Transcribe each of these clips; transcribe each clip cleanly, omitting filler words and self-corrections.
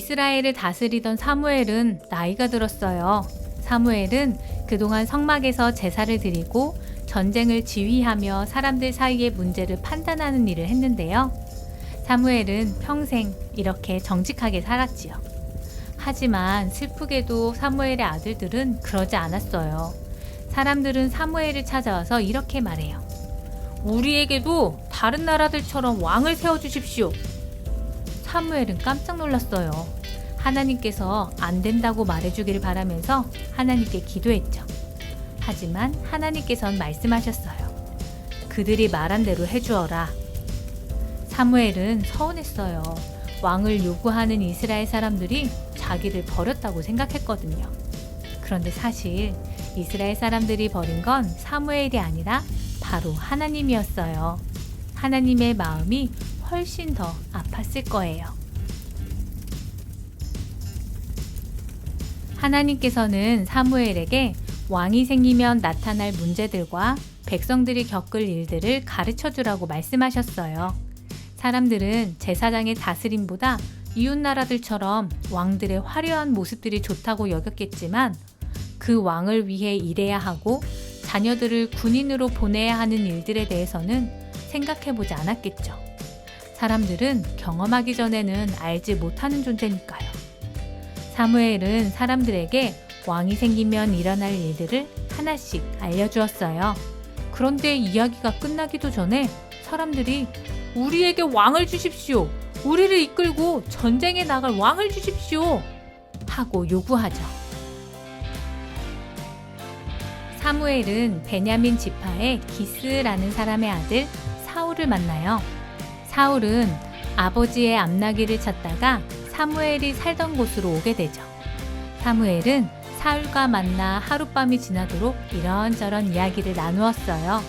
이스라엘을 다스리던 사무엘은 나이가 들었어요. 사무엘은 그동안 성막에서 제사를 드리고 전쟁을 지휘하며 사람들 사이의 문제를 판단하는 일을 했는데요. 사무엘은 평생 이렇게 정직하게 살았지요. 하지만 슬프게도 사무엘의 아들들은 그러지 않았어요. 사람들은 사무엘을 찾아와서 이렇게 말해요. 우리에게도 다른 나라들처럼 왕을 세워주십시오. 사무엘은 깜짝 놀랐어요. 하나님께서 안 된다고 말해주기를 바라면서 하나님께 기도했죠. 하지만 하나님께서는 말씀하셨어요. 그들이 말한 대로 해주어라. 사무엘은 서운했어요. 왕을 요구하는 이스라엘 사람들이 자기를 버렸다고 생각했거든요. 그런데 사실 이스라엘 사람들이 버린 건 사무엘이 아니라 바로 하나님이었어요. 하나님의 마음이 훨씬 더 아팠을 거예요. 하나님께서는 사무엘에게 왕이 생기면 나타날 문제들과 백성들이 겪을 일들을 가르쳐 주라고 말씀하셨어요. 사람들은 제사장의 다스림보다 이웃나라들처럼 왕들의 화려한 모습들이 좋다고 여겼겠지만 그 왕을 위해 일해야 하고 자녀들을 군인으로 보내야 하는 일들에 대해서는 생각해보지 않았겠죠. 사람들은 경험하기 전에는 알지 못하는 존재니까요. 사무엘은 사람들에게 왕이 생기면 일어날 일들을 하나씩 알려주었어요. 그런데 이야기가 끝나기도 전에 사람들이 우리에게 왕을 주십시오. 우리를 이끌고 전쟁에 나갈 왕을 주십시오. 하고 요구하죠. 사무엘은 베냐민 지파의 기스라는 사람의 아들 사울을 만나요. 사울은 아버지의 암나귀를 찾다가 사무엘이 살던 곳으로 오게 되죠. 사무엘은 사울과 만나 하룻밤이 지나도록 이런저런 이야기를 나누었어요.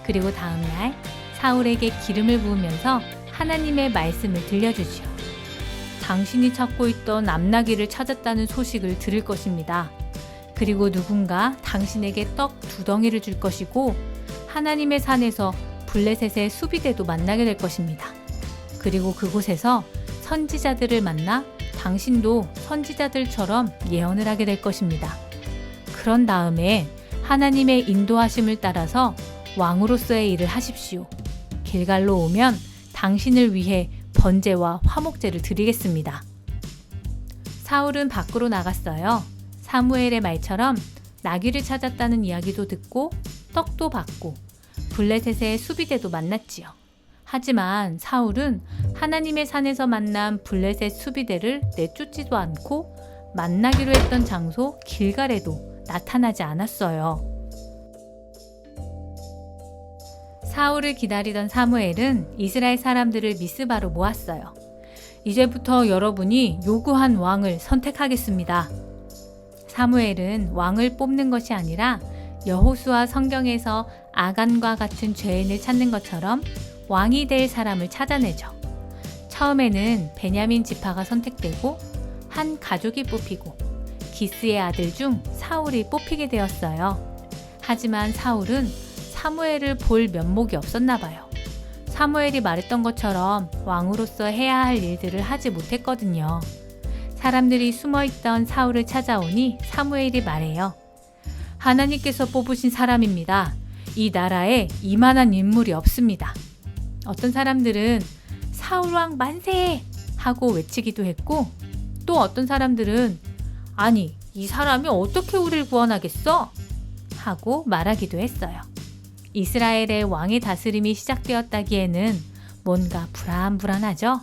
그리고 다음날 사울에게 기름을 부으면서 하나님의 말씀을 들려주지요. 당신이 찾고 있던 암나귀를 찾았다는 소식을 들을 것입니다. 그리고 누군가 당신에게 떡 2덩이를 줄 것이고 하나님의 산에서 블레셋의 수비대도 만나게 될 것입니다. 그리고 그곳에서 선지자들을 만나 당신도 선지자들처럼 예언을 하게 될 것입니다. 그런 다음에 하나님의 인도하심을 따라서 왕으로서의 일을 하십시오. 길갈로 오면 당신을 위해 번제와 화목제를 드리겠습니다. 사울은 밖으로 나갔어요. 사무엘의 말처럼 나귀를 찾았다는 이야기도 듣고 떡도 받고 블레셋의 수비대도 만났지요. 하지만 사울은 하나님의 산에서 만난 블레셋 수비대를 내쫓지도 않고 만나기로 했던 장소 길갈에도 나타나지 않았어요. 사울을 기다리던 사무엘은 이스라엘 사람들을 미스바로 모았어요. 이제부터 여러분이 요구한 왕을 선택하겠습니다. 사무엘은 왕을 뽑는 것이 아니라 여호수아 성경에서 아간과 같은 죄인을 찾는 것처럼 왕이 될 사람을 찾아내죠. 처음에는 베냐민 지파가 선택되고 한 가족이 뽑히고 기스의 아들 중 사울이 뽑히게 되었어요. 하지만 사울은 사무엘을 볼 면목이 없었나 봐요. 사무엘이 말했던 것처럼 왕으로서 해야 할 일들을 하지 못했거든요. 사람들이 숨어있던 사울을 찾아오니 사무엘이 말해요. 하나님께서 뽑으신 사람입니다. 이 나라에 이만한 인물이 없습니다. 어떤 사람들은 사울왕 만세! 하고 외치기도 했고 또 어떤 사람들은 아니 이 사람이 어떻게 우리를 구원하겠어? 하고 말하기도 했어요. 이스라엘의 왕의 다스림이 시작되었다기에는 뭔가 불안불안하죠?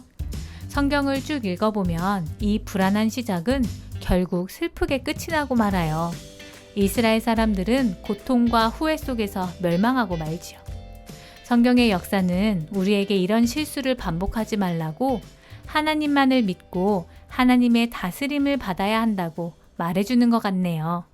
성경을 쭉 읽어보면 이 불안한 시작은 결국 슬프게 끝이 나고 말아요. 이스라엘 사람들은 고통과 후회 속에서 멸망하고 말지요. 성경의 역사는 우리에게 이런 실수를 반복하지 말라고 하나님만을 믿고 하나님의 다스림을 받아야 한다고 말해주는 것 같네요.